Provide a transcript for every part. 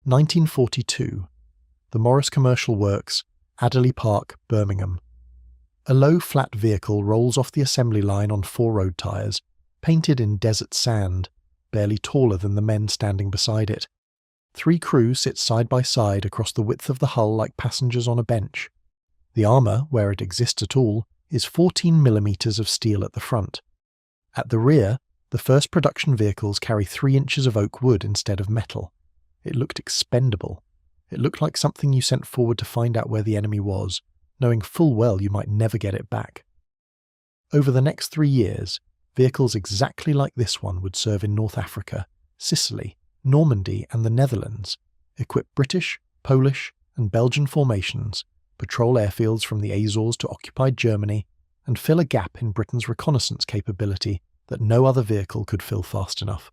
1942. The Morris Commercial Works, Adderley Park, Birmingham. A low, flat vehicle rolls off the assembly line on 4 road tyres, painted in desert sand, barely taller than the men standing beside it. 3 crew sit side by side across the width of the hull like passengers on a bench. The armour, where it exists at all, is 14 millimetres of steel at the front. At the rear, the first production vehicles carry 3 inches of oak wood instead of metal. It looked expendable. It looked like something you sent forward to find out where the enemy was, knowing full well you might never get it back. Over the next 3 years, vehicles exactly like this one would serve in North Africa, Sicily, Normandy and the Netherlands, equip British, Polish and Belgian formations, patrol airfields from the Azores to occupied Germany, and fill a gap in Britain's reconnaissance capability that no other vehicle could fill fast enough.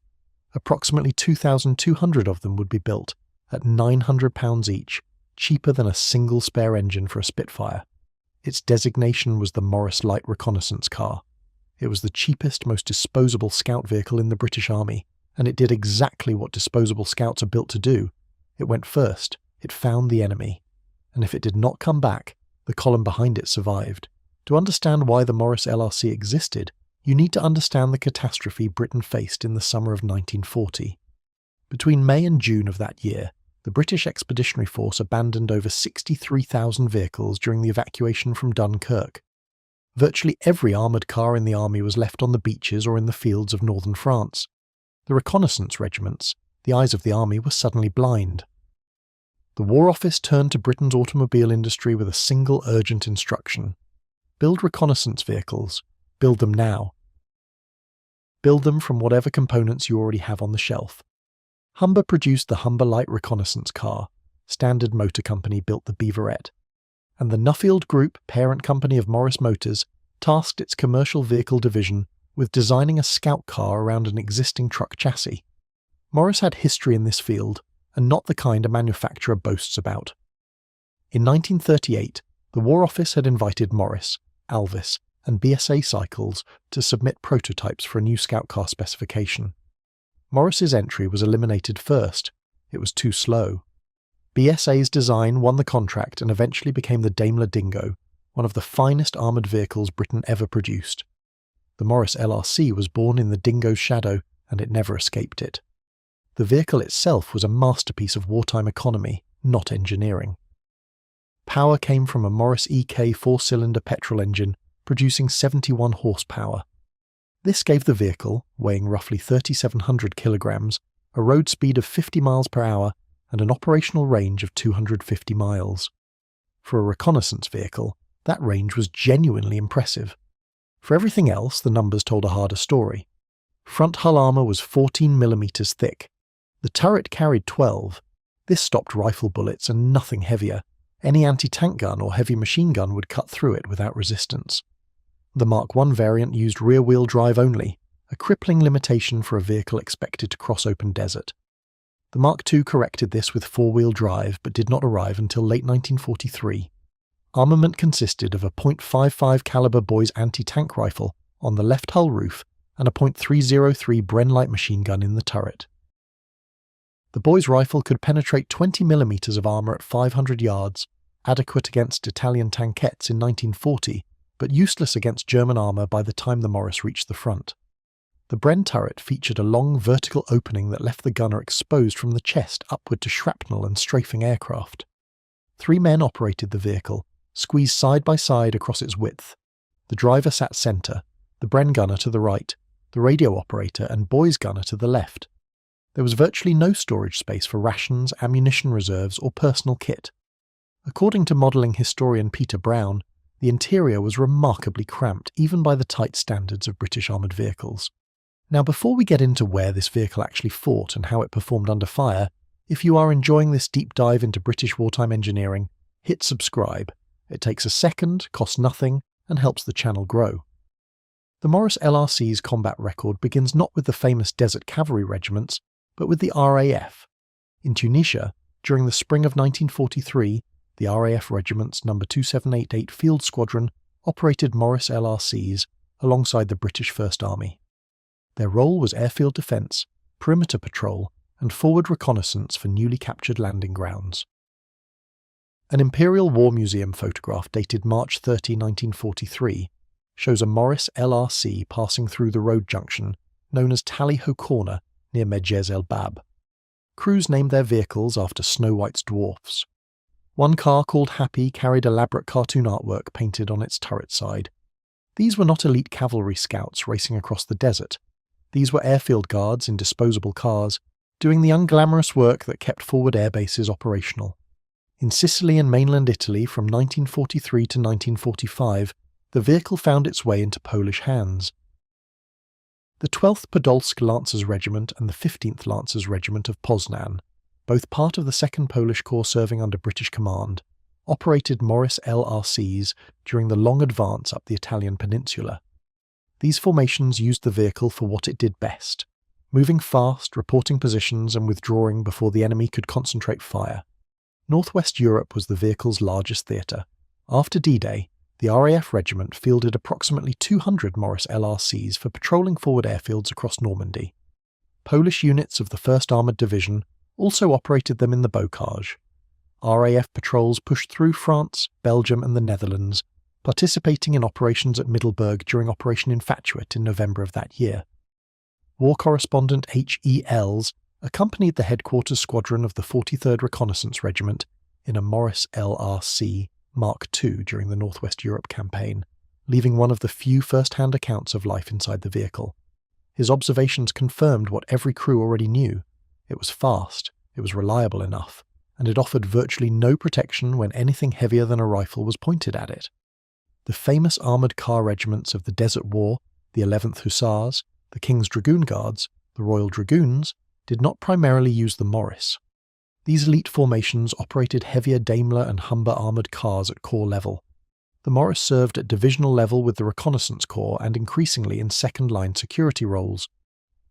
Approximately 2,200 of them would be built, at £900 each, cheaper than a single spare engine for a Spitfire. Its designation was the Morris Light Reconnaissance Car. It was the cheapest, most disposable scout vehicle in the British Army, and it did exactly what disposable scouts are built to do. It went first, it found the enemy, and if it did not come back, the column behind it survived. To understand why the Morris LRC existed, you need to understand the catastrophe Britain faced in the summer of 1940. Between May and June of that year, the British Expeditionary Force abandoned over 63,000 vehicles during the evacuation from Dunkirk. Virtually every armoured car in the army was left on the beaches or in the fields of northern France. The reconnaissance regiments, the eyes of the army, were suddenly blind. The War Office turned to Britain's automobile industry with a single urgent instruction: build reconnaissance vehicles. Build them now. Build them from whatever components you already have on the shelf. Humber produced the Humber Light Reconnaissance Car. Standard Motor Company built the Beaverette. And the Nuffield Group, parent company of Morris Motors, tasked its commercial vehicle division with designing a scout car around an existing truck chassis. Morris had history in this field, and not the kind a manufacturer boasts about. In 1938, the War Office had invited Morris, Alvis, and BSA Cycles to submit prototypes for a new scout car specification. Morris's entry was eliminated first. It was too slow. BSA's design won the contract and eventually became the Daimler Dingo, one of the finest armoured vehicles Britain ever produced. The Morris LRC was born in the Dingo's shadow, and it never escaped it. The vehicle itself was a masterpiece of wartime economy, not engineering. Power came from a Morris EK 4-cylinder petrol engine, producing 71 horsepower. This gave the vehicle, weighing roughly 3,700 kilograms, a road speed of 50 miles per hour and an operational range of 250 miles. For a reconnaissance vehicle, that range was genuinely impressive. For everything else, the numbers told a harder story. Front hull armour was 14 millimeters thick. The turret carried 12. This stopped rifle bullets and nothing heavier. Any anti-tank gun or heavy machine gun would cut through it without resistance. The Mark I variant used rear-wheel drive only, a crippling limitation for a vehicle expected to cross open desert. The Mark II corrected this with 4-wheel drive but did not arrive until late 1943. Armament consisted of a .55 caliber Boys anti-tank rifle on the left hull roof and a .303 Bren light machine gun in the turret. The Boys rifle could penetrate 20 millimeters of armour at 500 yards, adequate against Italian tankettes in 1940, but useless against German armour by the time the Morris reached the front. The Bren turret featured a long vertical opening that left the gunner exposed from the chest upward to shrapnel and strafing aircraft. 3 men operated the vehicle, squeezed side by side across its width. The driver sat centre, the Bren gunner to the right, the radio operator and Boys gunner to the left. There was virtually no storage space for rations, ammunition reserves or personal kit. According to modelling historian Peter Brown, the interior was remarkably cramped even by the tight standards of British armoured vehicles. Now, before we get into where this vehicle actually fought and how it performed under fire, if you are enjoying this deep dive into British wartime engineering, hit subscribe. It takes a second, costs nothing, and helps the channel grow. The Morris LRC's combat record begins not with the famous Desert Cavalry regiments, but with the RAF. In Tunisia, during the spring of 1943, the RAF Regiment's No. 2788 Field Squadron operated Morris LRCs alongside the British First Army. Their role was airfield defence, perimeter patrol, and forward reconnaissance for newly captured landing grounds. An Imperial War Museum photograph dated March 30, 1943, shows a Morris LRC passing through the road junction known as Tally Ho Corner near Medjez El Bab. Crews named their vehicles after Snow White's dwarfs. One car called Happy carried elaborate cartoon artwork painted on its turret side. These were not elite cavalry scouts racing across the desert. These were airfield guards in disposable cars, doing the unglamorous work that kept forward air bases operational. In Sicily and mainland Italy from 1943 to 1945, the vehicle found its way into Polish hands. The 12th Podolsk Lancers Regiment and the 15th Lancers Regiment of Poznan, both part of the 2nd Polish Corps serving under British command, operated Morris LRCs during the long advance up the Italian peninsula. These formations used the vehicle for what it did best, moving fast, reporting positions and withdrawing before the enemy could concentrate fire. Northwest Europe was the vehicle's largest theatre. After D-Day, the RAF Regiment fielded approximately 200 Morris LRCs for patrolling forward airfields across Normandy. Polish units of the 1st Armoured Division also operated them in the Bocage. RAF patrols pushed through France, Belgium and the Netherlands, participating in operations at Middelburg during Operation Infatuate in November of that year. War correspondent H.E. Ells accompanied the headquarters squadron of the 43rd Reconnaissance Regiment in a Morris LRC Mark II during the Northwest Europe campaign, leaving one of the few first-hand accounts of life inside the vehicle. His observations confirmed what every crew already knew. It was fast, it was reliable enough, and it offered virtually no protection when anything heavier than a rifle was pointed at it. The famous armoured car regiments of the Desert War, the 11th Hussars, the King's Dragoon Guards, the Royal Dragoons, did not primarily use the Morris. These elite formations operated heavier Daimler and Humber armoured cars at corps level. The Morris served at divisional level with the Reconnaissance Corps and increasingly in second-line security roles.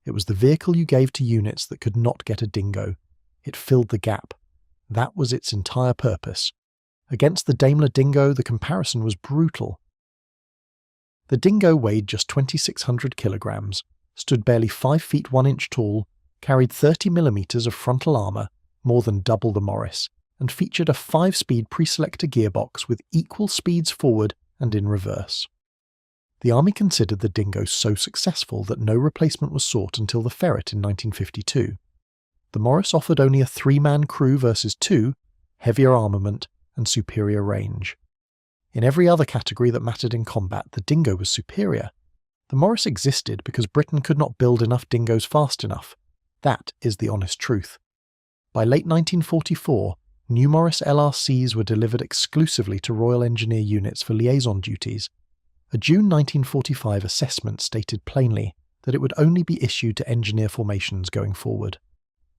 It was the vehicle you gave to units that could not get a Dingo. It filled the gap. That was its entire purpose. Against the Daimler Dingo, the comparison was brutal. The Dingo weighed just 2,600 kilograms, stood barely 5 feet 1 inch tall, carried 30 millimeters of frontal armour, more than double the Morris, and featured a 5-speed pre-selector gearbox with equal speeds forward and in reverse. The Army considered the Dingo so successful that no replacement was sought until the Ferret in 1952. The Morris offered only a 3-man crew versus 2, heavier armament, and superior range. In every other category that mattered in combat, the Dingo was superior. The Morris existed because Britain could not build enough Dingos fast enough. That is the honest truth. By late 1944, new Morris LRCs were delivered exclusively to Royal Engineer units for liaison duties. A June 1945 assessment stated plainly that it would only be issued to engineer formations going forward.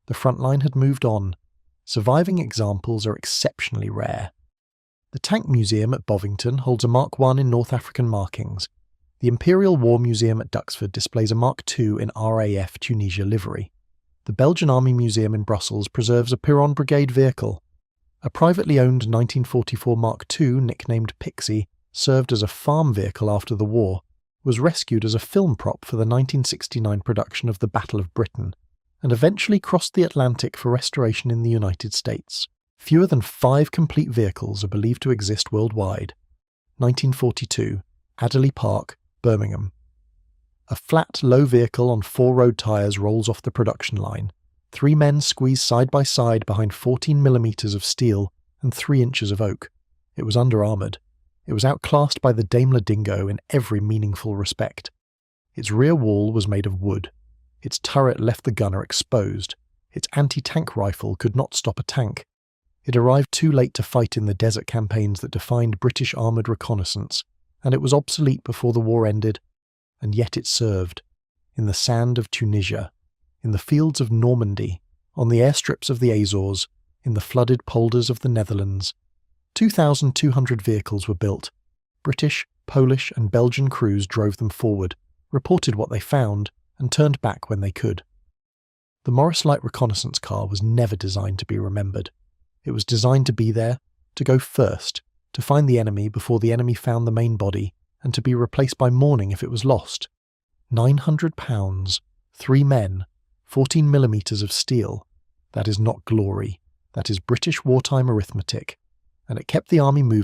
The front line had moved on. Surviving examples are exceptionally rare. The Tank Museum at Bovington holds a Mark I in North African markings. The Imperial War Museum at Duxford displays a Mark II in RAF Tunisia livery. The Belgian Army Museum in Brussels preserves a Piron Brigade vehicle. A privately owned 1944 Mark II, nicknamed Pixie, served as a farm vehicle after the war, was rescued as a film prop for the 1969 production of the Battle of Britain, and eventually crossed the Atlantic for restoration in the United States. Fewer than 5 complete vehicles are believed to exist worldwide. 1942, Adderley Park, Birmingham. A flat, low vehicle on 4 road tyres rolls off the production line. 3 men squeeze side by side behind 14 millimeters of steel and 3 inches of oak. It was under-armoured. It was outclassed by the Daimler Dingo in every meaningful respect. Its rear wall was made of wood. Its turret left the gunner exposed. Its anti-tank rifle could not stop a tank. It arrived too late to fight in the desert campaigns that defined British armoured reconnaissance, and it was obsolete before the war ended. And yet it served. In the sand of Tunisia, in the fields of Normandy, on the airstrips of the Azores, in the flooded polders of the Netherlands. 2,200 vehicles were built. British, Polish and Belgian crews drove them forward, reported what they found, and turned back when they could. The Morris Light Reconnaissance Car was never designed to be remembered. It was designed to be there, to go first, to find the enemy before the enemy found the main body, and to be replaced by morning if it was lost. £900, 3 men, 14mm of steel. That is not glory. That is British wartime arithmetic. And it kept the army moving